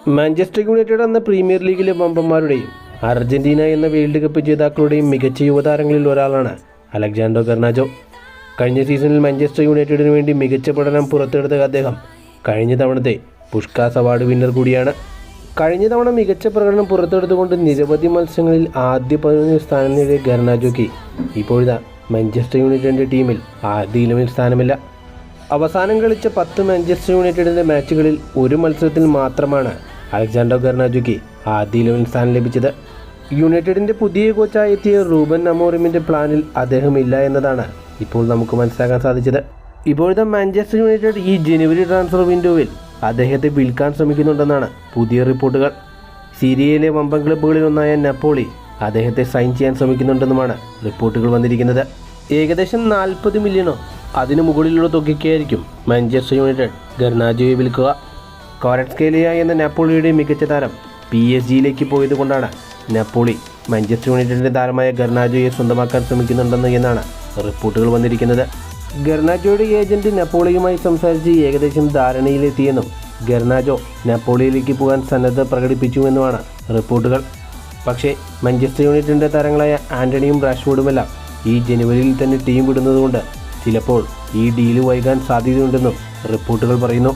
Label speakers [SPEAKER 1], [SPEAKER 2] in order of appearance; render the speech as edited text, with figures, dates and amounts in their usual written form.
[SPEAKER 1] Manchester United എന്ന premier ലീഗിലെ വമ്പന്മാരുടെയും Argentina എന്ന വേൾഡ് കപ്പ് ജേതാക്കളുടെയും മികച്ച യുവതാരങ്ങളിൽ ഒരാളാണ് അലക്സാൻഡ്രോ ഗർനാച്ചോ. കഴിഞ്ഞ സീസണിൽ മാഞ്ചസ്റ്റർ യുണൈറ്റഡിന് വേണ്ടി മികച്ച പഠനം പുറത്തെടുത്ത അദ്ദേഹം കഴിഞ്ഞ തവണത്തെ പുഷ്കാസ് അവാർഡ് വിന്നർ കൂടിയാണ്. കഴിഞ്ഞ തവണ മികച്ച പ്രകടനം പുറത്തെടുത്തുകൊണ്ട് നിരവധി മത്സരങ്ങളിൽ ആദ്യ 11 സ്ഥാനം നേടിയ ഗർനാച്ചോയ്ക്ക് ഇപ്പോഴത്തെ മാഞ്ചസ്റ്റർ യുണൈറ്റഡിൻ്റെ ടീമിൽ ആദ്യ 11 സ്ഥാനമില്ല. അവസാനം കളിച്ച 10 മാഞ്ചസ്റ്റർ യുണൈറ്റഡിൻ്റെ മാച്ചുകളിൽ ഒരു മത്സരത്തിൽ മാത്രമാണ് അലക്സാൻഡ്രോ ഗർനാച്ചോയ്ക്ക് ആദ്യ 11 സ്ഥാനം ലഭിച്ചത്. യുണൈറ്റഡിൻ്റെ പുതിയ കോച്ചായി എത്തിയ റൂബൻ അമോറിമിൻ്റെ പ്ലാനിൽ അദ്ദേഹം ഇല്ല എന്നതാണ് ഇപ്പോൾ നമുക്ക് മനസ്സിലാക്കാൻ സാധിച്ചത്. ഇപ്പോഴത്തെ മാഞ്ചസ്റ്റർ യുണൈറ്റഡ് ഈ ജനുവരി ട്രാൻസ്ഫർ വിൻഡോയിൽ അദ്ദേഹത്തെ വിൽക്കാൻ ശ്രമിക്കുന്നുണ്ടെന്നാണ് പുതിയ റിപ്പോർട്ടുകൾ. സീരിയയിലെ വമ്പൻ ക്ലബ്ബുകളിലൊന്നായ നപ്പോളി അദ്ദേഹത്തെ സൈൻ ചെയ്യാൻ ശ്രമിക്കുന്നുണ്ടെന്നുമാണ് റിപ്പോർട്ടുകൾ വന്നിരിക്കുന്നത്. ഏകദേശം 40 മില്യണോ അതിനു മുകളിലുള്ള തുകയ്ക്കായിരിക്കും മാഞ്ചസ്റ്റർ യുണൈറ്റഡ് ഗർനാച്ചോയെ വിൽക്കുക. ക്വാററ്റ്സ്കേലിയ എന്ന നാപ്പോളിയുടെ മികച്ച താരം PSG പോയതുകൊണ്ടാണ് നാപ്പോളി മാഞ്ചസ്റ്റർ യുണൈറ്റഡിൻ്റെ താരമായ ഗർനാച്ചോയെ സ്വന്തമാക്കാൻ ശ്രമിക്കുന്നുണ്ടെന്ന് എന്നാണ് റിപ്പോർട്ടുകൾ വന്നിരിക്കുന്നത്. ഗർനാച്ചോയുടെ ഏജന്റ് നാപ്പോളിയുമായി സംസാരിച്ച് ഏകദേശം ധാരണയിലെത്തിയെന്നും ഗർനാച്ചോ നാപ്പോളിയിലേക്ക് പോകാൻ സന്നദ്ധത പ്രകടിപ്പിച്ചുവെന്നുമാണ് റിപ്പോർട്ടുകൾ. പക്ഷേ മാഞ്ചസ്റ്റർ യുണൈറ്റഡിൻ്റെ താരങ്ങളായ ആൻ്റണിയും റാഷ്ഫോർഡുമെല്ലാം ഈ ജനുവരിയിൽ തന്നെ ടീം വിടുന്നതുകൊണ്ട് ചിലപ്പോൾ ഈ ഡീല് വൈകാൻ സാധ്യതയുണ്ടെന്നും റിപ്പോർട്ടുകൾ പറയുന്നു.